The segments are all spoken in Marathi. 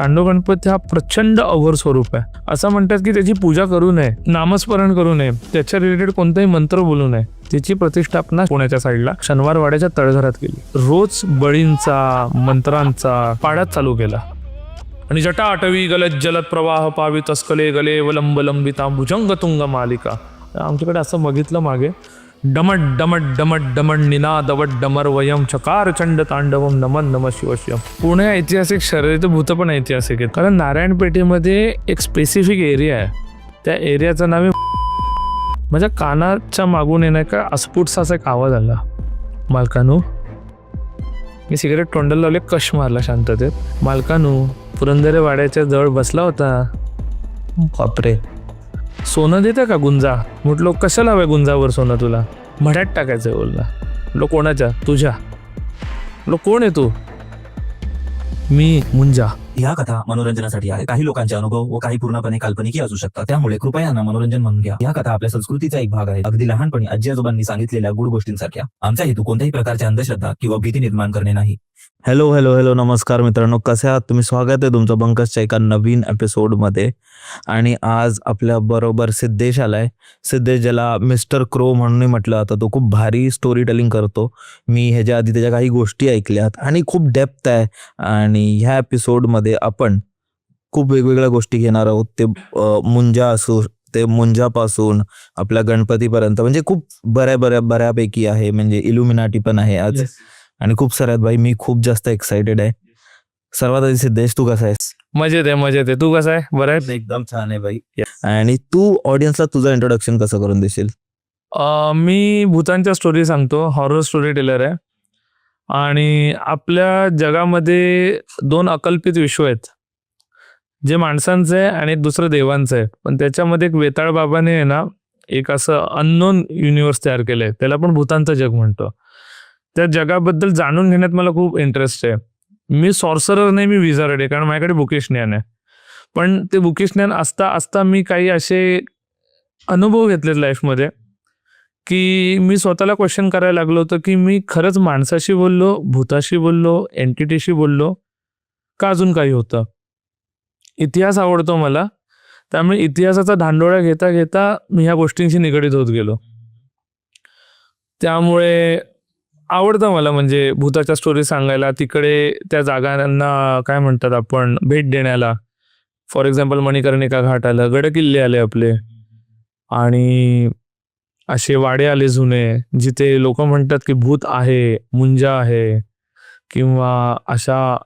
तांडव गणपती हा प्रचंड अघोर स्वरूप आहे. असं म्हणतात की त्याची पूजा करू नये, नामस्मरण करू नये, त्याच्या रिलेटेड कोणताही मंत्र बोलू नये. त्याची प्रतिष्ठापना पुण्याच्या साईडला शनिवारवाड्याच्या तळघरात केली. रोज बळींचा मंत्रांचा पाड्यात चालू केला. आणि जटा आटवी गलत जलद प्रवाह पावी तस्कले गले वलंब लंबिता भुजंग तुंग मालिका. आमच्याकडे असं बघितलं मागे, डमट डमट डमट डमट निनादवट डमर वयम चकार चंड तांडवम नमन नम शिवश्यम. पुणे ऐतिहासिक शर्यती भूत पण ऐतिहासिक आहेत, कारण नारायणपेठेमध्ये एक स्पेसिफिक एरिया आहे. त्या एरियाचं नाव आहे. माझ्या कानाच्या मागून येणार का अस्फुटसा असा एक आवाज आला. मालकानू, मी सिगरेट तोंडाला लावले, कश मारला शांततेत. मालकानू, पुरंदरे वाड्याच्या जवळ बसला होता. बापरे, सोनं देतं का गुंजा? म्हटलो कशाला हवंय गुंजावर सोनं तुला? मढ्यात टाकायचंय बोलला. म्हटलो कोणाच्या? तुझ्या. म्हटलो कोण आहे तू? मी मुंजा. ह्या कथा मनोरंजनासाठी आहे. काही लोकांचे अनुभव व काही पूर्णपणे काल्पनिक असू शकतात, त्यामुळे कृपया यांना मनोरंजन म्हणून घ्या. या कथा आपल्या संस्कृतीचा एक भाग आहे, अगदी लहानपणी आजी आजोबांनी सांगितलेल्या गुड गोष्टींसारख्या. आमचा हेतू कोणत्याही प्रकारच्या अंधश्रद्धा किंवा भीती निर्माण करणे नाही. हॅलो हॅलो हॅलो नमस्कार मित्रांनो, कसे आहात तुम्ही? स्वागत आहे तुमचं बंकसच्या एका नवीन एपिसोडमध्ये. आणि आज आपल्या बरोबर सिद्धेश आलाय. सिद्धेश, ज्याला मिस्टर क्रो म्हणून म्हटलं जातं, तो खूप भारी स्टोरी टेलिंग करतो. मी ह्याच्या आधी त्याच्या काही गोष्टी ऐकल्यात आणि खूप डेप्थ आहे. आणि ह्या एपिसोडमध्ये आपण खूप वेगवेगळ्या गोष्टी घेणार आहोत. ते मुंजा असू, ते मुंजापासून आपल्या गणपतीपर्यंत, म्हणजे खूप बऱ्यापैकी आहे. म्हणजे इल्युमिनाटी पण आहे आज. आणि खूप साऱ्यात भाई, मी खूप जास्त एक्साइटेड आहे. सर्वात आधी सिद्धेश, तू कसा आहेस? मजेत आहे. तू कसा आहे? बरं आहे? एकदम छान आहे भाई. आणि तू ऑडियन्सला तुझं इंट्रोडक्शन कसं करून देशील? मी भूतांच्या स्टोरी सांगतो, हॉरर स्टोरी टेलर आहे. आणि आपल्या जगामध्ये 2 अकल्पित विश्व आहेत, जे माणसांचं आहे आणि दुसरं देवांचं आहे. पण त्याच्यामध्ये एक वेताळ बाबाने आहे ना, एक असं अननोन युनिव्हर्स तयार केलंय, त्याला पण भूतांचं जग म्हणतो. त्या जगाबद्दल जाणून घेण्यात मला खूप इंटरेस्ट आहे. मी सॉर्सरर नाही, मी विझार्ड आहे, कारण माझ्याकडे बुकिश ज्ञान आहे. पण ते बुकिश ज्ञान असता मी काही असे अनुभव घेतलेत लाईफमध्ये की मी स्वतःला क्वेश्चन करायला लागलो होतं की मी खरंच माणसाशी बोललो, भूताशी बोललो, एंटिटीशी बोललो, का अजून काही होतं. इतिहास आवडतो मला, त्यामुळे इतिहासाचा धांडोळा घेता घेता मी ह्या गोष्टींशी निगडीत होत गेलो. त्यामुळे आवडतं मला म्हणजे भूताच्या स्टोरी सांगायला, तिकडे त्या जागांना काय म्हणतात आपण, भेट देण्याला. फॉर एक्झाम्पल मणिकर्णिका घाट आलं, गडकिल्ले आले आपले, आणि असे वाडे आले जुने, जिथे लोक म्हणतात की भूत आहे, मुंजा आहे, किंवा अशा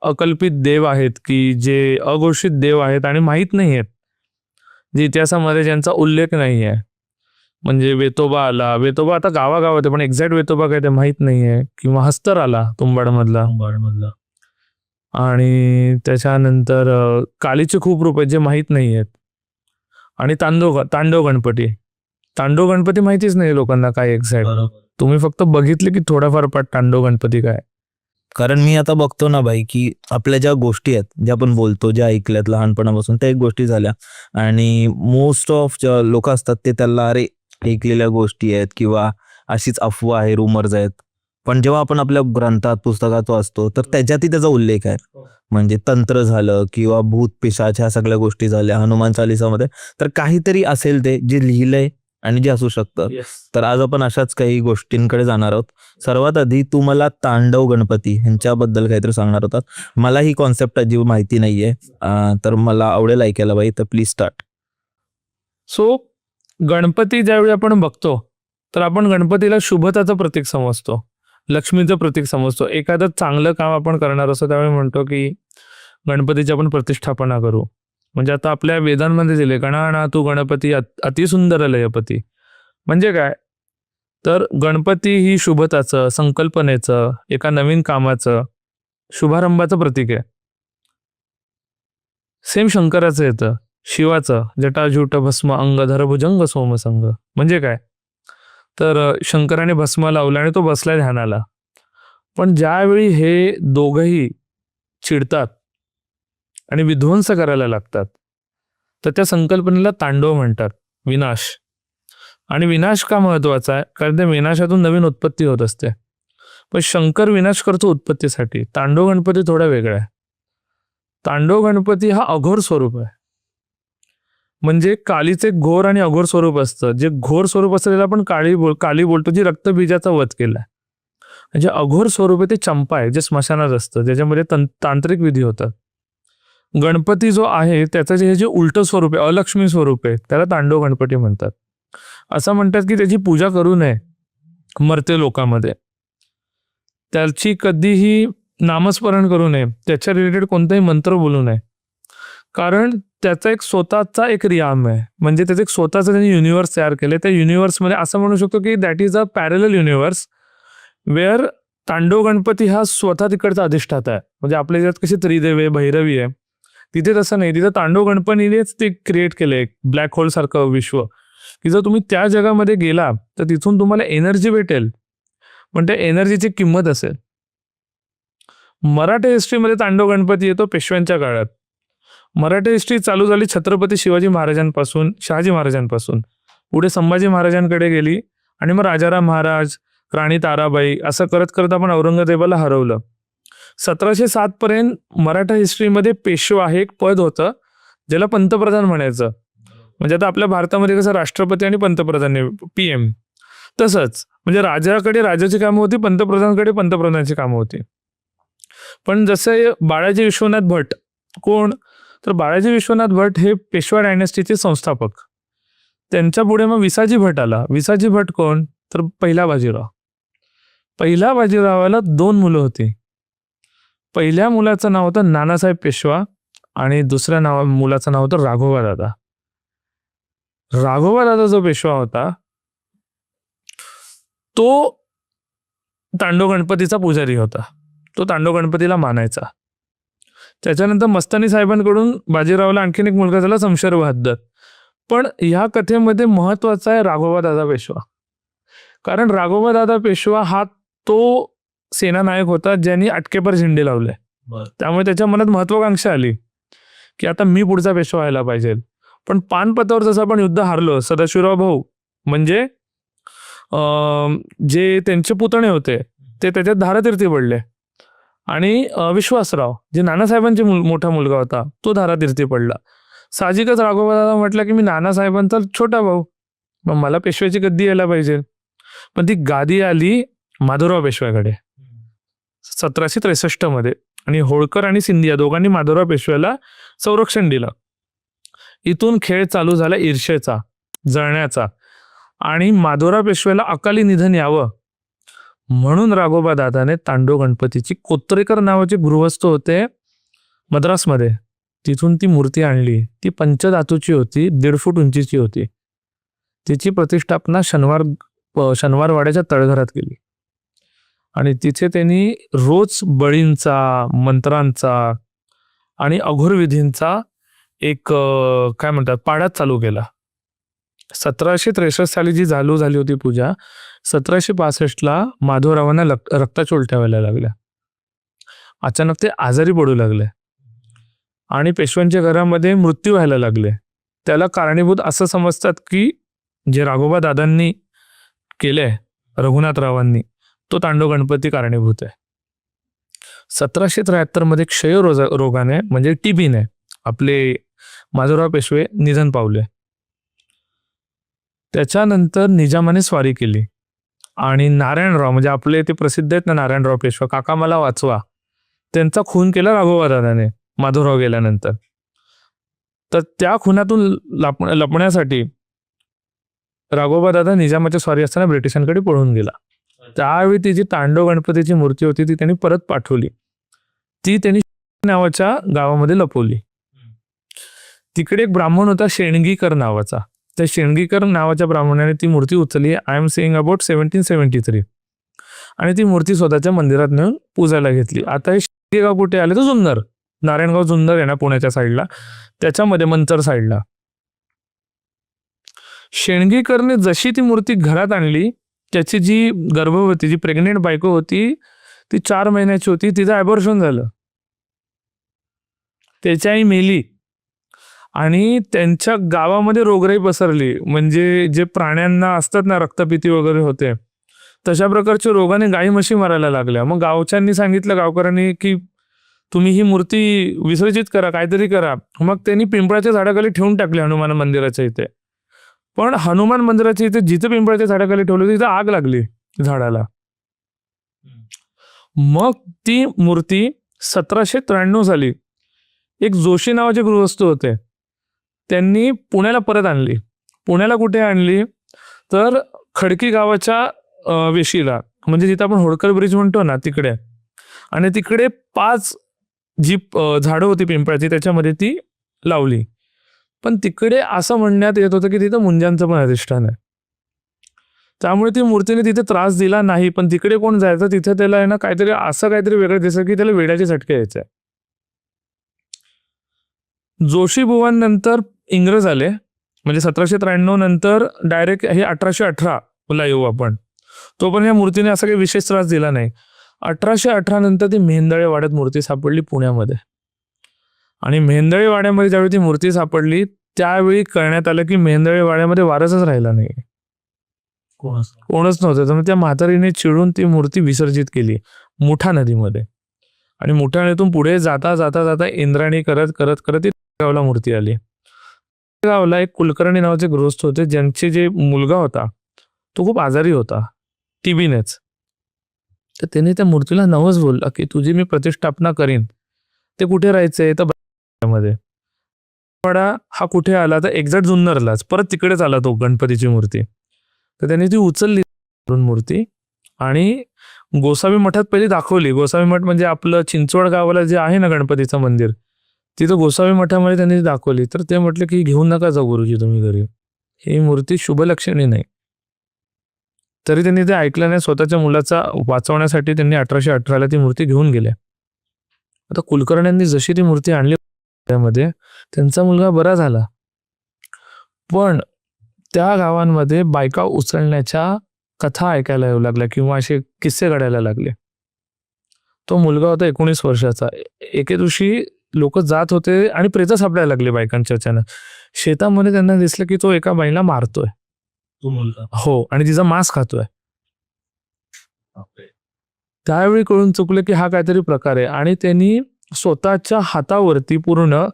अकल्पित देव आहेत की जे अघोषित देव आहेत आणि माहीत नाही आहेत, जे इतिहासामध्ये ज्यांचा उल्लेख नाही आहे. म्हणजे वेतोबा आला, वेतोबा आता गावागावात आहे, पण एक्झॅक्ट वेतोबा काय ते माहीत नाही आहे. किंवा हस्तर आला तुंबाडमधला. आणि त्याच्यानंतर कालीचे खूप रूप आहेत जे माहीत नाही आहेत. आणि तांडव गणपती माहितीच नाही लोकांना काय एक्झॅक्ट. तुम्ही फक्त बघितले की थोडाफार पाठ तांडव गणपती काय. कारण मी आता बघतो ना भाई, की आपल्या ज्या गोष्टी आहेत, ज्या आपण बोलतो, ज्या ऐकल्यात लहानपणापासून, त्या एक गोष्टी झाल्या. आणि मोस्ट ऑफ लोक असतात ते त्याला अरे ऐकलेल्या गोष्टी आहेत किंवा अशीच अफवा आहे, रुमर्स आहेत. पण जेव्हा आपण आपल्या ग्रंथात, पुस्तकात वाचतो, तर त्याच्यातही त्याचा उल्लेख आहे. म्हणजे तंत्र झालं किंवा भूत पिशाच, ह्या सगळ्या गोष्टी झाल्या. हनुमान चालीसामध्ये तर काहीतरी असेल ते जे लिहिलंय आणि जे असू शकतं. तर आज आपण अशाच काही गोष्टींकडे जाणार आहोत. सर्वात आधी तू मला तांडव गणपती ह्यांच्याबद्दल काहीतरी सांगणार होतात. मला ही कॉन्सेप्ट अजिबात माहिती नाहीये, तर मला आवडेल ऐकायला भाई, तर प्लीज स्टार्ट. सो गणपती ज्यावेळी आपण बघतो, तर आपण गणपतीला शुभताचं प्रतीक समजतो, लक्ष्मीचं प्रतीक समजतो. एखादं चांगलं काम आपण करणार असतो त्यावेळी म्हणतो की गणपतीची आपण प्रतिष्ठापना करू. म्हणजे आता आपल्या वेदांमध्ये दिले, गणानातू गणपती अतिसुंदर लयपती. म्हणजे काय, तर गणपती ही शुभताचं, संकल्पनेचं, एका नवीन कामाचं, शुभारंभाचं प्रतीक आहे. सेम शंकराचं येतं, शिवाचं, जटाजूट भस्म अंगधर भुजंग सोमसंग. म्हणजे काय, तर शंकराने भस्म लावला आणि तो बसला ध्यानाला. पण ज्यावेळी हे दोघंही चिडतात आणि विध्वंस करायला लागतात, तर त्या संकल्पनेला तांडव म्हणतात, विनाश. आणि विनाश का महत्वाचा आहे, कारण त्या विनाशातून नवीन उत्पत्ती होत असते. पण शंकर विनाश करतो उत्पत्तीसाठी, तांडव गणपती थोडा वेगळा आहे. तांडव गणपती हा अघोर स्वरूप आहे. म्हणजे कालीचे घोर आणि अघोर स्वरूप असतं. जे घोर स्वरूप असतं त्याला आपण काली बोलतो, जी रक्तबीजाचा वध केलाय. म्हणजे अघोर स्वरूप आहे ते चंपा आहे, जे स्मशानात असतं, ज्याच्यामध्ये तांत्रिक विधी होतात. गणपती जो आहे त्याचं जे उलट स्वरूप आहे, अलक्ष्मी स्वरूप आहे, त्याला तांडव गणपती म्हणतात. असं म्हणतात की त्याची पूजा करू नये मर्त्य लोकांमध्ये. त्याची कधीही नामस्मरण करू नये, त्याच्या रिलेटेड कोणताही मंत्र बोलू नये. कारण त्याचा एक स्वतःचा एक रियाम आहे. म्हणजे त्याचं एक स्वतःचं त्यांनी युनिव्हर्स तयार केलं. त्या युनिव्हर्समध्ये असं म्हणू शकतो की that is a parallel universe where तांडव गणपती हा स्वतः तिकडचा अधिष्ठाता आहे. म्हणजे आपल्या याच्यात कशी त्रिदेव आहे, भैरवी आहे, तिथे तसं नाही. तिथं तांडव गणपतीनेच ते क्रिएट केलं एक ब्लॅक होल सारखं विश्व, की जर तुम्ही त्या जगामध्ये गेला तर तिथून तुम्हाला एनर्जी भेटेल, पण त्या एनर्जीची किंमत असेल. मराठी हिस्ट्रीमध्ये तांडव गणपती येतो पेशव्यांच्या काळात. मराठी हिस्ट्री चालू झाली छत्रपती शिवाजी महाराजांपासून, शहाजी महाराजांपासून, पुढे संभाजी महाराजांकडे गेली आणि मग राजाराम महाराज, राणी ताराबाई, असं करत करत आपण औरंगजेबाला हरवलं. 1707 पर्यंत मराठा हिस्ट्रीमध्ये पेशवा हे एक पद होतं, ज्याला पंतप्रधान म्हणायचं. म्हणजे आता आपल्या भारतामध्ये कसं राष्ट्रपती आणि पंतप्रधान, PM, तसंच म्हणजे राजाकडे राजाची कामं होती, पंतप्रधानाकडे पंतप्रधानाची कामं होती. पण जसं बाळाजी विश्वनाथ भट, कोण तर बाळाजी विश्वनाथ भट हे पेशवा डायनेस्टीचे संस्थापक. त्यांच्या पुढे मग विसाजी भट आला. विसाजी भट कोण तर पहिला बाजीराव. पहिल्या बाजीरावाला 2 मुलं होती. पहिल्या मुलाचं नाव होतं नानासाहेब पेशवा आणि दुसऱ्या मुलाचं नाव होतं राघोबा दादा. राघोबा दादा जो पेशवा होता तो तांडव गणपतीचा पुजारी होता. तो तांडव गणपतीला मानायचा. त्याच्यानंतर मस्तानी साहेबांकडून बाजीरावला आणखीन एक मुलगा झाला शमशेर बहाद्दर. पण ह्या कथेमध्ये महत्वाचा आहे राघोबा दादा पेशवा. कारण राघोबा दादा पेशवा हा तो सेनानायक होता ज्यांनी अटकेपर झेंडे लावले. त्यामुळे त्याच्या मनात महत्वाकांक्षा आली की आता मी पुढचा पेशवा व्हायला पाहिजे. पण पानपतावर जसं आपण युद्ध हारलो, सदाशिवराव भाऊ म्हणजे जे त्यांचे पुतणे होते ते त्याच्यात धारातीर्थी पडले. आणि विश्वासराव जे नानासाहेबांचे मोठा मुलगा होता तो धारातीर्थी पडला. साहजिकच राघोबा दादा म्हटलं की मी नानासाहेबांचा छोटा भाऊ, मग मला पेशव्याची गद्दी यायला पाहिजे. पण ती गादी आली माधवराव पेशव्याकडे 1763 मध्ये. आणि होळकर आणि सिंधिया दोघांनी माधवराव पेशव्याला संरक्षण दिलं. इथून खेळ चालू झाला ईर्षेचा, जळण्याचा. आणि माधवराव पेशव्याला अकाली निधन यावं म्हणून राघोबा दादाने तांडव गणपतीची, कोत्रेकर नावाचे गृहस्थ होते मद्रासमध्ये, तिथून ती मूर्ती आणली. ती पंचधातूची होती, 1.5 फूट उंचीची होती. तिची प्रतिष्ठापना शनिवारवाड्याच्या तळघरात केली. आणि तिथे त्यांनी रोज बळींचा, मंत्रांचा आणि अघोर विधींचा एक काय म्हणतात पाढाच चालू केला. 1763 साली जी झाली होती पूजा, 1765ला माधवरावांना रक्ताच्या उलट्या व्हायला लागल्या. अचानक ते आजारी पडू लागले आणि पेशव्यांच्या घरामध्ये मृत्यू व्हायला लागले. त्याला कारणीभूत असं समजतात की जे राघोबा दादांनी केलंय, रघुनाथरावांनी, तो तांडव गणपती कारणीभूत आहे. 1773 मध्ये क्षय रोगाने म्हणजे TBने आपले माधवराव पेशवे निधन पावले. त्याच्यानंतर निजामाने स्वारी केली आणि नारायणराव म्हणजे आपले ते प्रसिद्ध आहेत ना नारायणराव पेशवा, काका मला वाचवा, त्यांचा खून केला राघोबा दादाने माधवराव गेल्यानंतर. तर त्या खुनातून लपण्यासाठी राघोबा दादा निजामाच्या स्वारी असताना ब्रिटिशांकडे पळून गेला. त्यावेळी ती जी तांडव गणपतीची मूर्ती होती ती त्यांनी परत पाठवली. ती त्यांनी नावाच्या गावामध्ये लपवली. तिकडे एक ब्राह्मण होता शेणगीकर नावाचा. त्या शेणगीकर नावाच्या ब्राह्मणाने ती मूर्ती उचलली. I am saying about 1773. आणि ती मूर्ती स्वतःच्या मंदिरात नेऊन पूजायला घेतली. आता हे शेणगीगाव कुठे आले तर जुन्नर, नारायणगाव जुन्नर आहे ना पुण्याच्या साईडला, त्याच्यामध्ये मंचर साईडला. शेणगीकरने जशी ती मूर्ती घरात आणली, त्याची जी गर्भवती जी प्रेग्नेंट बायको होती ती 4 महिन्याची होती, तिचं ॲबॉर्शन झालं, त्याची आई मेली. आणि त्यांच्या गावामध्ये रोगराई पसरली. म्हणजे जे प्राण्यांना असतात ना रक्तपिती वगैरे होते, तशा प्रकारच्या रोगाने गाई म्हशी मारायला लागल्या. मग गावच्यांनी सांगितलं, गावकऱ्यांनी, की तुम्ही ही मूर्ती विसर्जित करा, काहीतरी करा. मग त्यांनी पिंपळाच्या झाडाखाली ठेवून टाकली हनुमान मंदिराच्या इथे. पण हनुमान मंदिराच्या इथे जिथे पिंपळाच्या झाडाखाली ठेवलं तिथे आग लागली झाडाला. मग ती मूर्ती 1793 साली एक जोशी नावाचे गृहस्थ होते, त्यांनी पुण्याला परत आणली. पुण्याला कुठे आणली तर खडकी गावाच्या वेशीला, म्हणजे जिथे आपण होळकर ब्रिज म्हणतो ना तिकडे. आणि तिकडे 5 जी झाडं होती पिंपळाची त्याच्यामध्ये ती लावली. पण तिकडे असं म्हणण्यात येत होतं की तिथं मुंजांचं पण अधिष्ठान आहे, त्यामुळे ती मूर्तीने तिथे त्रास दिला नाही. पण तिकडे कोण जायचं तिथे त्याला आहे ना काहीतरी असं काहीतरी वेगळं दिसतं की त्याला वेड्याचे झटके यायचे. जोशी बुवांनंतर इंग्रज आले, म्हणजे 1793 नंतर डायरेक्ट हे 1818 ला येऊ आपण. तो पण या मूर्तीने असा काही विशेष त्रास दिला नाही. 1818 नंतर ती मेहेंदळे वाड्यात मूर्ती सापडली पुण्यामध्ये. आणि मेहेंदळे वाड्यामध्ये ज्यावेळी ती मूर्ती सापडली त्यावेळी कळण्यात आलं की मेहेंदळे वाड्यामध्ये वारसच राहिला नाही, कोणच नव्हतं. त्यामुळे त्या म्हातारीने चिडून ती मूर्ती विसर्जित केली मुठा नदीमध्ये. आणि मुठा नदीतून पुढे जाता जाता जाता इंद्रायणी करत करत करत ती गावला मूर्ती आली. गावला एक कुलकर्णी नावाचे गृहस्थ होते, ज्यांचे जे मुलगा होता तो खूप आजारी होता टीबीनेच. तर त्याने त्या मूर्तीला नवस बोलला की तुझी मी प्रतिष्ठापना करीन. ते कुठे राहायचंय तर मध्ये वाडा हा कुठे आला तर एक्झॅक्ट जुन्नरलाच, परत तिकडेच आला तो गणपतीची मूर्ती. तर त्यांनी ती उचलली मूर्ती आणि गोसावी मठात पहिली दाखवली. गोसावी मठ म्हणजे आपलं चिंचवड गावाला जे आहे ना गणपतीचं मंदिर, तिथं गोसावी मठामध्ये त्यांनी ती दाखवली. तर ते म्हटले की घेऊन नका जाऊ गुरुजी तुम्ही घरी, ही मूर्ती शुभलक्षणी नाही. तरी त्यांनी ते ऐकलं नाही. स्वतःच्या मुलाचा वाचवण्यासाठी त्यांनी 1818 ती मूर्ती घेऊन गेले. आता कुलकर्ण्यांनी जशी ती मूर्ती आणली त्यामध्ये त्यांचा मुलगा बरा झाला, पण त्या गावांमध्ये बायका उचलण्याच्या कथा ऐकायला येऊ लागल्या किंवा असे किस्से घडायला लागले. तो मुलगा होता 19 वर्षाचा. एके दिवशी लोक जात होते आणि प्रेत सापडायला लागले बायकांच्या अचानक. शेतामध्ये त्यांना दिसलं की तो एका बाईला मारतोय, तो मुलगा हो, आणि तिचा मांस खातोय. त्यावेळी कळून चुकलं की हा काहीतरी प्रकार आहे. आणि त्यांनी स्वतःच्या हातावरती पूर्ण,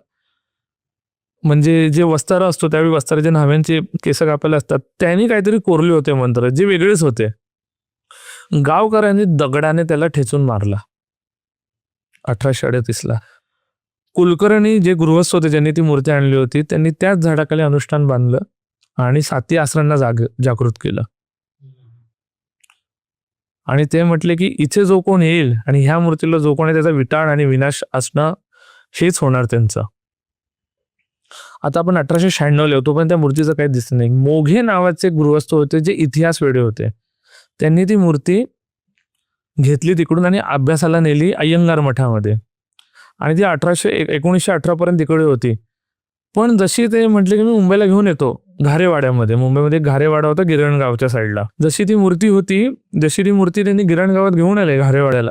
म्हणजे जे वस्तारा असतो त्यावेळी वस्ताराच्या न्हाव्यांचे केस कापायला असतात, त्यांनी काहीतरी कोरले होते मंत्र जे वेगळेच होते. गावकऱ्यांनी दगडाने त्याला ठेचून मारला 1838ला. कुलकर्णी जे गृहस्थ होते ज्यांनी ती मूर्ती आणली होती त्यांनी त्याच झाडाखाली अनुष्ठान बांधलं आणि 7 आसरांना जागृत केलं. आणि ते म्हटले की इथे जो कोण येईल आणि ह्या मूर्तीला जो कोण आहे त्याचा विटाळ आणि विनाश असणं हेच होणार त्यांचं. आता आपण 1896 लिहितो पण त्या मूर्तीचं काही दिसत नाही. मोघे नावाचे गृहस्थ होते जे इतिहास वेडे होते. त्यांनी ती मूर्ती घेतली तिकडून आणि अभ्यासाला नेली अय्यंगार मठामध्ये. आणि ती 1918 पर्यंत तिकडे होती. पण जशी ते म्हटले की मी मुंबईला घेऊन येतो घारेवाड्यामध्ये, मुंबईमध्ये एक घारेवाडा होता गिरणगावच्या साईडला, जशी ती मूर्ती त्यांनी गिरणगावात घेऊन आले घारेवाड्याला,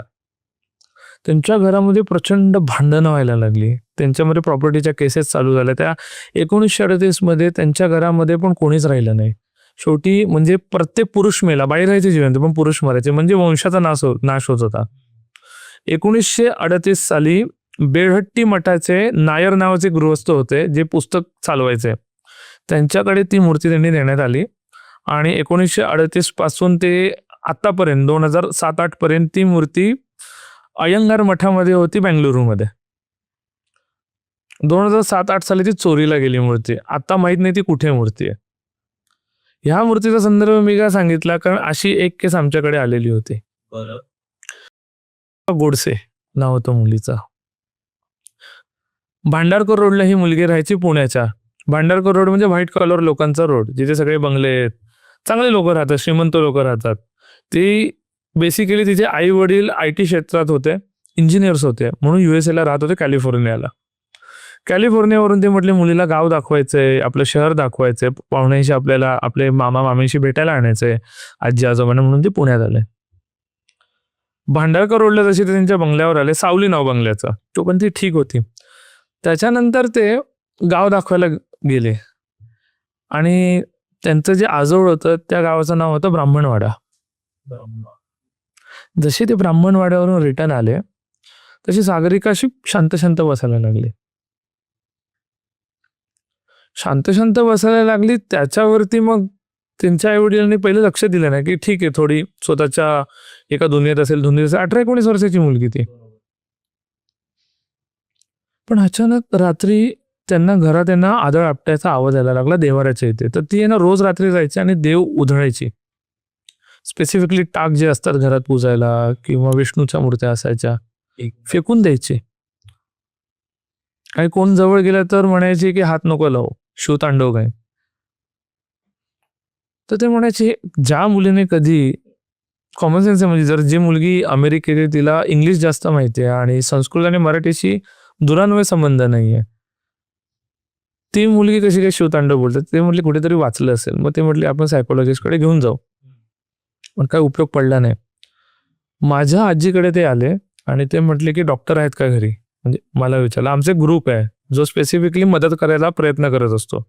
त्यांच्या घरामध्ये प्रचंड भांडणं व्हायला लागली. त्यांच्यामध्ये प्रॉपर्टीच्या केसेस चालू झाल्या. त्या 1938 मध्ये त्यांच्या घरामध्ये पण कोणीच राहिलं नाही. शेवटी म्हणजे प्रत्येक पुरुष मेला, बाई राहायचे जिवंत पण पुरुष मरायचे, म्हणजे वंशाचा नाश होत होता. 1938 साली बेळहट्टी मठाचे नायर नावाचे गृहस्थ होते जे पुस्तक चालवायचे, त्यांच्याकडे ती मूर्ती त्यांनी देण्यात आली. आणि 1938 पासून ते आतापर्यंत 2007-8 पर्यंत ती मूर्ती अय्यंगार मठामध्ये होती बेंगलुरूमध्ये. 2007-8 साली ती चोरीला गेली मूर्ती. आता माहित नाही ती कुठे मूर्ती आहे. ह्या मूर्तीचा संदर्भ मी काय सांगितला कारण अशी एक केस आमच्याकडे आलेली होती. गोडसे नाव होतं मुलीचा. भांडारकर रोडला ही मुलगी राहायची पुण्याच्या. भांडारकर रोड म्हणजे व्हाईट कलर लोकांचा रोड, जिथे सगळे बंगले आहेत, चांगले लोक राहतात, श्रीमंत लोक राहतात. ती बेसिकली तिचे आई वडील IT क्षेत्रात होते, इंजिनियर्स होते, म्हणून USA ला राहत होते कॅलिफोर्नियाला. कॅलिफोर्नियावरून ते म्हटले मुलीला गाव दाखवायचंय, आपलं शहर दाखवायचंय, पाहुण्यांशी आपल्याला आपले मामा मामीशी भेटायला आणायचंय, आजी आजोबांना, म्हणून ते पुण्यात आले. भांडारकर रोडला जशी ते त्यांच्या बंगल्यावर आले, सावली नाव बंगल्याचं, तो पण ती ठीक होती. त्याच्यानंतर ते गाव दाखवायला गेले आणि त्यांचं जे आजोळ होतं त्या गावाचं नाव होतं ब्राह्मणवाडा. जसे ते ब्राह्मणवाड्यावरून रिटर्न आले तशी सागरिका अशी शांत शांत बसायला लागली. शांत शांत बसायला लागली. त्याच्यावरती मग त्यांच्या आईवडिलांनी पहिले लक्ष दिलं नाही की ठीक आहे, थोडी स्वतःच्या एका दुनियेत असेल, 18-19 वर्षाची मुलगी ती. पण अचानक रात्री त्यांना घरात आदळ आपटायचा आवाज यायला लागला देवाऱ्याच्या इथे. तर ती रोज रात्री जायची आणि देव उधळायची. स्पेसिफिकली टाक जे असतात घरात पूजायला किंवा विष्णूच्या मूर्त्या असायच्या फेकून द्यायची. आणि कोण जवळ गेलं तर म्हणायचे की हात नको लावू, शिवतांडव काय. तर ते म्हणायचे ज्या मुलीने कधी कॉमन सेन्स आहे, म्हणजे जर जी मुलगी अमेरिकेत तिला इंग्लिश जास्त माहिती आहे आणि संस्कृत आणि मराठीशी दुरान्वय संबंध नाहीये, ती मुलगी कशी काय शिवतांडव बोलतात. ते म्हटले कुठेतरी वाचलं असेल. मग ते म्हटले आपण सायकोलॉजिस्टकडे घेऊन जाऊ. पण काय उपयोग पडला नाही. माझ्या आजीकडे ते आले आणि ते म्हटले की डॉक्टर आहेत का घरी. म्हणजे मला विचारलं. आमचे ग्रुप आहे जो स्पेसिफिकली मदत करायला प्रयत्न करत असतो.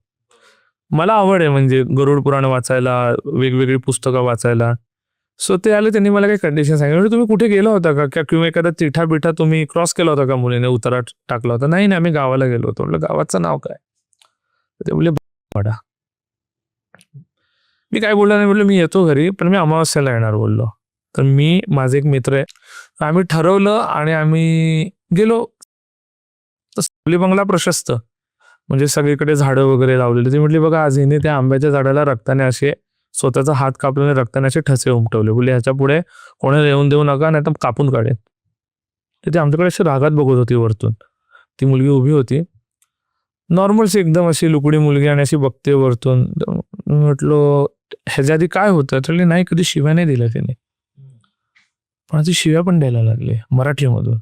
मला आवड आहे म्हणजे गरुड पुराण वाचायला, वेगवेगळी पुस्तकं वाचायला. सो ते आले, त्यांनी मला काही कंडिशन सांगितलं. तुम्ही कुठे गेला होता का किंवा एखादा तिठा बिठा तुम्ही क्रॉस केला होता का मुलीने, उतारा टाकला होता. नाही आम्ही गावाला गेलो होतो. म्हटलं गावाचं नाव काय. ते बोलले वाडा. मी काय बोललो नाही. बोललो मी येतो घरी, पण मी अमावस्याला येणार बोललो. तर मी, माझे एक मित्र आहे, आम्ही ठरवलं आणि आम्ही गेलो. तर बंगला प्रशस्त, म्हणजे सगळीकडे झाडं वगैरे लावलेली. ती म्हटली बघा आज हिने त्या आंब्याच्या झाडाला रक्ताने असे स्वतःचा हात कापल्याने रक्ताने असे ठसे उमटवले. बोलले ह्याच्या पुढे कोणाला येऊन देऊ नका, नाही तर कापून काढेल. तर ती आमच्याकडे अशी रागात बघत होती वरतून. ती मुलगी उभी होती, नॉर्मलशी एकदम अशी लुकडी मुलगी, आणि अशी बघते वरतून. म्हटलो ह्याच्या आधी काय होतं. तर नाही कधी शिव्या नाही दिल्या तिने, पण ती शिव्या पण द्यायला लागली मराठीमधून.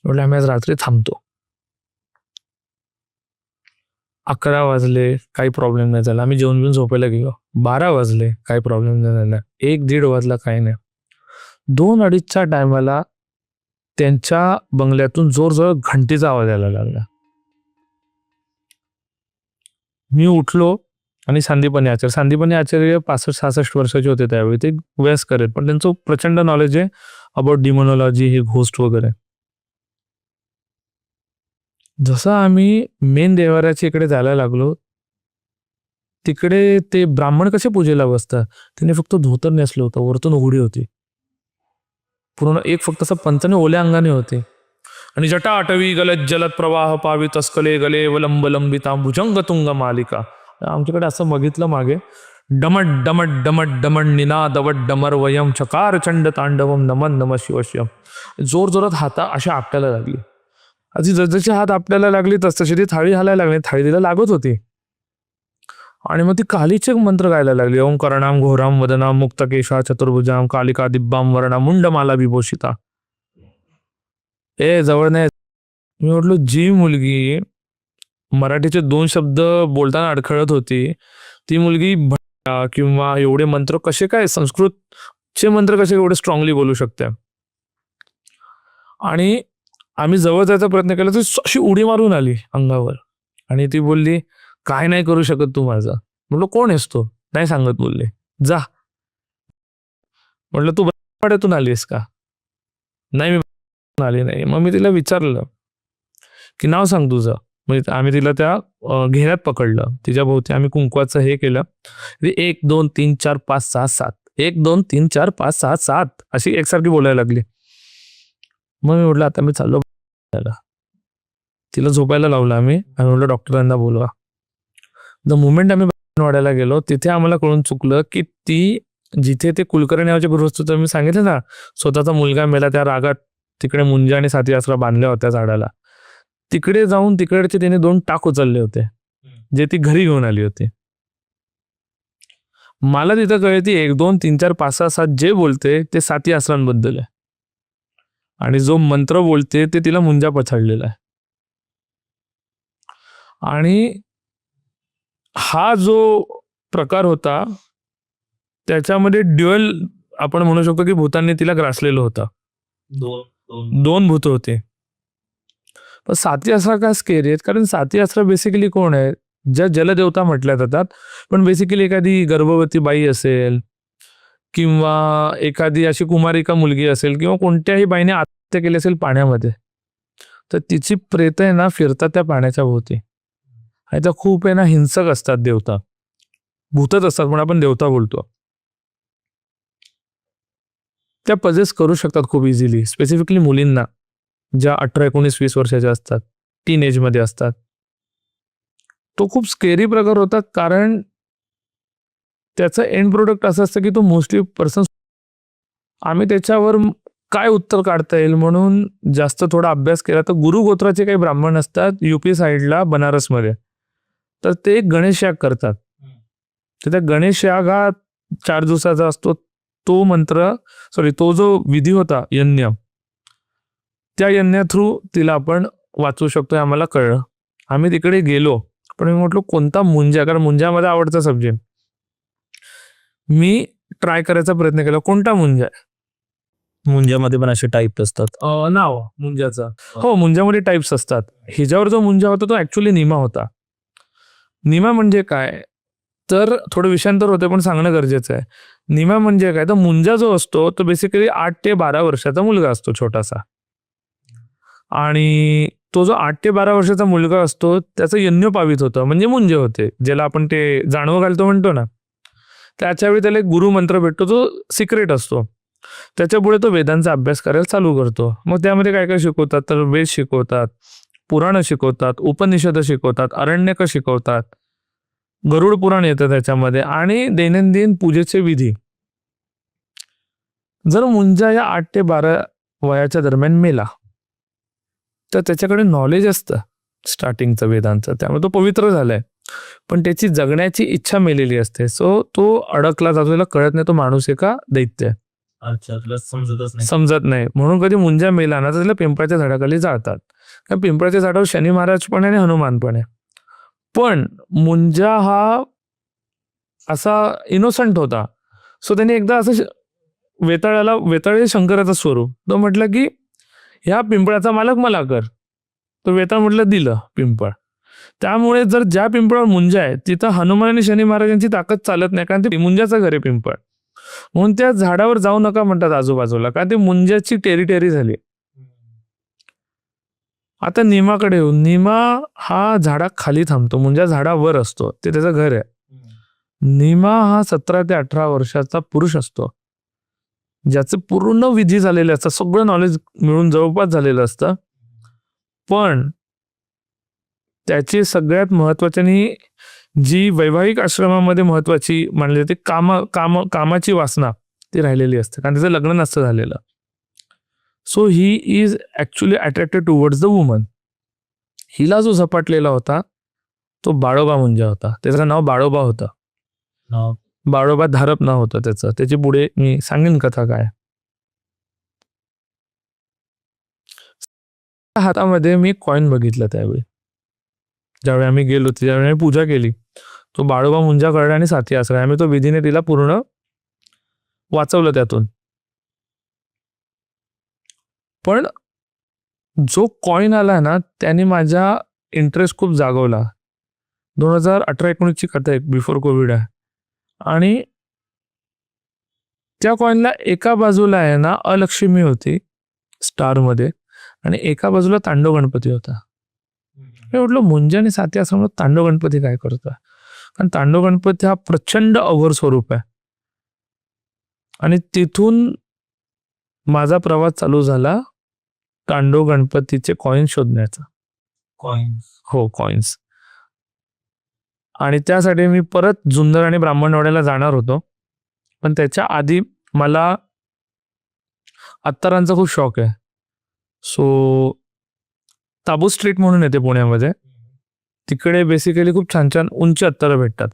म्हटलं आम्ही आज रात्री थांबतो. 11 वाजले, काही प्रॉब्लेम नाही झाला. आम्ही जेवण बिवून झोपायला गेलो. 12 वाजले, काही प्रॉब्लेम नाही झाला. 1-1:30 वाजला, काही नाही. 2-2:30च्या टायमाला त्यांच्या बंगल्यातून जोर घंटीचा आवाज यायला लागला. मी उठलो आणि संदीपनी आचार्य 65-66 वर्षाचे होते त्यावेळी. ते वयस्कर आहेत, पण त्यांचं प्रचंड नॉलेज आहे अबाउट डिमोनॉलॉजी, हे घोस्ट वगैरे. जसं आम्ही मेन देवाऱ्याच्या इकडे जायला लागलो, तिकडे ते ब्राह्मण कसे पूजेला बसतात, त्याने फक्त धोतर नेसलं होतं, वरतून उघडी होती पूर्ण. एक फक्त असं पंचाने ओल्या अंगाने होते. आणि जटा आटवी गलत जलद प्रवाह पावी तस्कले गले वलंब लंबिता भुजंग तुंग मालिका. आमच्याकडे असं बघितलं मागे, डमट डमट डमट डमट निनादवट डमर वयम चकार चंड तांडवम नमन नम शिवश्यम. जोरजोरात हाता अशा आपट्याला लागली. अशी जसजशी हात आपल्याला लागली तसतशी ती थाळी हालायला लागली. थाळी तिला लागत होती. आणि मग ती कालीचे मंत्र गायला लागली. ओंकारणाम घोराम वदनाम मुक्तकेशा चतुर्भुजाम कालिका दिब्बाम वर्णाम मुंडमाला विभूषिता. जवळ नाही. मी म्हटलो जी मुलगी मराठीचे 2 शब्द बोलताना अडखळत होती, ती मुलगी किंवा एवढे मंत्र कसे काय, संस्कृतचे मंत्र कसे एवढे स्ट्रॉंगली बोलू शकते. आणि आम्ही जवळ जायचा प्रयत्न केला तर अशी उडी मारून आली अंगावर. आणि ती बोलली काय नाही करू शकत तू माझा. म्हटलं कोण आहेस तो, नाही सांगत. बोलले जा. म्हटलं तू वाड्यातून आलीस का. नाही मी आली नाही. मग मी तिला विचारलं की नाव सांग तुझं. म्हणजे आम्ही तिला त्या घेऱ्यात पकडलं, तिच्या भोवती आम्ही कुंकवाचं हे केलं. 1 2 3 4 5 6 7 1 2 3 4 5 6 7 अशी एकसारखी बोलायला लागली. मग मी म्हटलं आता मी चाललो. तिला झोपायला लावलं आम्ही आणि म्हटलं डॉक्टरांना बोलवा. द मुमेंट आम्ही वाड्याला गेलो, तिथे आम्हाला कळून चुकलं की ती जिथे ते कुलकर्णी नावाचे गृहस्थ मी सांगितलं ना, स्वतःचा मुलगा मेला त्या रागात तिकडे मुंजा आणि साती आसरा बांधल्या होत्या झाडाला, तिकडे जाऊन तिकडचे तिने 2 टाक उचलले होते जे ती घरी घेऊन आली होती. मला तिथं कळलं ती 1 2 3 4 5 6 7 जे बोलते ते साती आसरांबद्दल आहे, आणि जो मंत्र बोलते ते तिला मुंजा पछाडलेला आहे. आणि हा जो प्रकार होता त्याच्यामध्ये ड्युअल आपण म्हणू शकतो की भूतांनी तिला ग्रासलेलं होतं. 2 भूत होते. पण साती आसरा का स्केरी आहेत, कारण साती आसरा बेसिकली कोण आहे, ज्या जलदेवता म्हटल्या जातात, पण बेसिकली एखादी गर्भवती बाई असेल किंवा एखादी अशी कुमारिका मुलगी असेल किंवा कोणत्याही बाईने आत्महत्या केली असेल पाण्यामध्ये, तर तिची प्रेत आहे ना फिरतात त्या पाण्याच्या भोवती. आणि त्या खूप आहे ना हिंसक असतात, देवता भूतच असतात पण आपण देवता बोलतो. त्या पजेस करू शकतात खूप इझिली, स्पेसिफिकली मुलींना ज्या 18, 19, 20 वर्षाच्या असतात, टीन एजमध्ये असतात. तो खूप स्केरी प्रकार होता, कारण त्याचं एंड प्रोडक्ट असं असतं की तो मोस्टली पर्सन. आम्ही त्याच्यावर काय उत्तर काढता येईल म्हणून जास्त थोडा अभ्यास केला, तर गुरु गोत्राचे काही ब्राह्मण असतात युपी साईडला बनारसमध्ये, तर ते गणेश याग करतात. तर त्या गणेश याग हा 4 दिवसाचा असतो. तो मंत्र तो जो विधी होता यज्ञ, त्या यज्ञा थ्रू तिला आपण वाचू शकतो हे आम्हाला कळलं. आम्ही तिकडे गेलो, पण मी म्हटलो कोणता मुंजा, कारण मुंजा माझा आवडता सब्जेक्ट. मी ट्राय करायचा प्रयत्न केला कोणता मुंजा आहे. मुंजामध्ये पण असे टाईप असतात. नाव मुंजाचा, हो मुंजामध्ये टाइप्स असतात. हिच्यावर जो मुंजा होता तो ऍक्च्युली निमा होता. निमा म्हणजे काय, तर थोडं विषयांतर होते पण सांगणं गरजेचं आहे. निमा म्हणजे काय, तर मुंजा जो असतो तो बेसिकली 8 ते 12 वर्षाचा मुलगा असतो, छोटासा. आणि तो जो 8 ते 12 वर्षाचा मुलगा असतो त्याचं यज्ञ पावित होतं, म्हणजे मुंजे होते, ज्याला आपण ते जाणवं घालतो म्हणतो ना. त्याच्यावेळी त्याला एक गुरु मंत्र भेटतो, जो सिक्रेट असतो. त्याच्यापुढे तो वेदांचा अभ्यास करायला चालू करतो. मग त्यामध्ये काय काय शिकवतात, तर वेद शिकवतात, पुराण शिकवतात, उपनिषद शिकवतात, अरण्यक शिकवतात, गरुड पुराण येतं त्याच्यामध्ये, आणि दैनंदिन पूजेचे विधी. जर मुंजा या 8 ते 12 वयाच्या दरम्यान मेला, तर त्याच्याकडे नॉलेज असतं स्टार्टिंगचं वेदांचं, त्यामुळे तो पवित्र झालाय, पण त्याची जगण्याची इच्छा मेलेली असते. सो तो अडकला जातो, त्याला कळत नाही तो माणूस आहे का दैत्य आहे. अच्छा, तुला समजत नाही. म्हणून कधी मुंजा मेला ना तर त्याला पिंपळाच्या झाडाखाली जाळतात. कारण पिंपळाच्या झाडावर शनी महाराज पण आहे आणि हनुमान पण आहे. पण मुंजा हा असा इनोसंट होता. सो त्याने एकदा असं वेताळ शंकराचं स्वरूप, तो म्हटलं की ह्या पिंपळाचा मालक मला कर. तो वेताळ म्हटलं दिलं पिंपळ. त्यामुळे जर ज्या पिंपळावर मुंजा आहे तिथं हनुमान आणि शनी महाराजांची ताकद चालत नाही, कारण ते मुंजाचं घर आहे पिंपळ. म्हणून त्या झाडावर जाऊ नका म्हणतात आजूबाजूला, कारण ते मुंजाची टेरिटरी झाली. आता निमाकडे येऊ. निमा हा झाडा खाली थांबतो, मुंजा झाडावर असतो, ते त्याचं घर आहे. निमा हा 17 ते 18 वर्षाचा पुरुष असतो, ज्याचं पूर्ण विधी झालेले असतात, सगळं नॉलेज मिळून जवळपास झालेलं असतं. पण त्याची सगळ्यात महत्वाची आणि जी वैवाहिक आश्रमामध्ये महत्वाची मानली जाते, कामाची वासना ती राहिलेली असते, कारण त्याचं लग्न नसतं झालेलं. So he is actually attracted towards the woman. हिला जो झपाटलेला होता तो बाळोबा मुंजा होता. त्याचं नाव बाळोबा होतं. बाळोबा धारप नाव होतं त्याचं. त्याची पुढे मी सांगेन कथा काय. हातामध्ये मी कॉइन बघितलं त्यावेळी, ज्यावेळी आम्ही गेलो त्यावेळी आम्ही पूजा केली. तो बाळोबा मुंजा कळला आणि साथी आसरा, आम्ही तो विधीने तिला पूर्ण वाचवलं त्यातून. पण जो कॉइन आला ना त्याने माझा इंटरेस्ट खूप जागवला. 2018-19 ची कथा आहे, बिफोर कोविड आहे. आणि त्या कॉइनला एका बाजूला आहे ना अलक्ष्मी होती स्टारमध्ये, आणि एका बाजूला तांडव गणपती होता. मी म्हटलं मुंजा आणि साथी आसरा तांडव गणपती काय करतोय, कारण तांडव गणपती हा प्रचंड अघोर स्वरूप आहे. आणि तिथून माझा प्रवास चालू झाला तांडव गणपतीचे कॉइन शोधण्याचा. हो, कॉइन्स. आणि त्यासाठी मी परत जुन्नर आणि ब्राह्मणवाड्याला जाणार होतो, पण त्याच्या आधी मला अत्तरांचा खूप शौक आहे. सो ताबूत स्ट्रीट म्हणून येते पुण्यामध्ये, तिकडे बेसिकली खूप छान छान उंच अत्तरं भेटतात.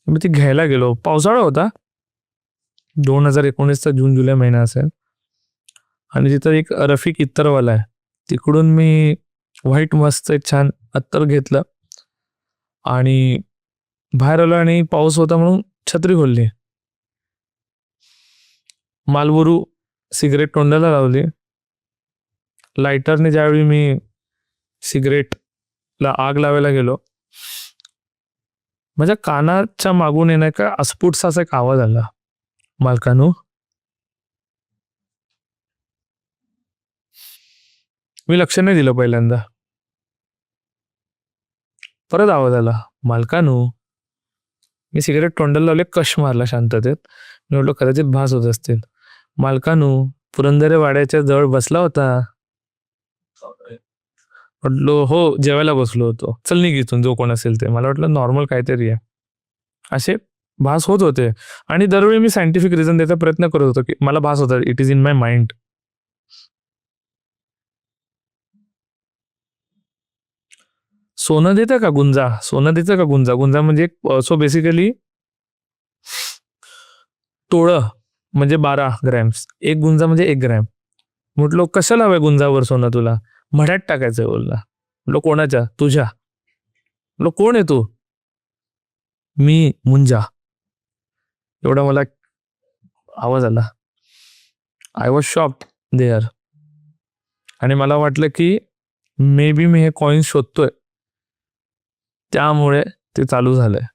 मी ती घ्यायला गेलो. पावसाळा होता, 2019चा जून जुलै महिना असेल, आणि तिथं एक रफिक इत्तरवाला आहे, तिकडून मी व्हाईट मस्त एक छान अत्तर घेतलं आणि बाहेर आलो. आणि पाऊस होता म्हणून छत्री खोलली, मालबोरू सिगरेट तोंडाला लावली. लायटरने ज्यावेळी मी सिगरेटला आग लावायला गेलो, माझ्या कानाच्या मागून येणार का अस्फुटसा असा एक आवाज आला. मालकानू, मी लक्ष नाही दिलं पहिल्यांदा. परत आवाज आला, मालकानू. मी सिगारेट तोंडाला लावले, कश मारला शांततेत. मी म्हटलं कदाचित भास होत असतील. मालकानू पुरंदरे वाड्याच्या जवळ बसला होता. म्हटलो हो, जेवायला बसलो होतो. चल निघ इथून, जो कोण असेल ते. मला वाटलं नॉर्मल काहीतरी आहे. असे भास होत होते. आणि दरवेळी मी सायंटिफिक रिझन द्यायचा प्रयत्न करत होतो की मला भास होता, it is in my mind. सोनं देतं का गुंजा? सोनं देतं का गुंजा? गुंजा म्हणजे सो बेसिकली तोळं म्हणजे 12 ग्रॅम्स. एक गुंजा म्हणजे 1 ग्रॅम. म्हटलो कशाला हवंय गुंजावर सोनं तुला? मढ्यात टाकायचंय बोलला. म्हटलो कोणाच्या? तुझ्या. म्हटलो कोण आहे तू? मी मुंजा. एवढा मला आवाज आला. I was shocked there. आणि मला वाटलं की मे बी मी हे कॉईन्स शोधतोय, त्यामुळे ते चालू झालंय.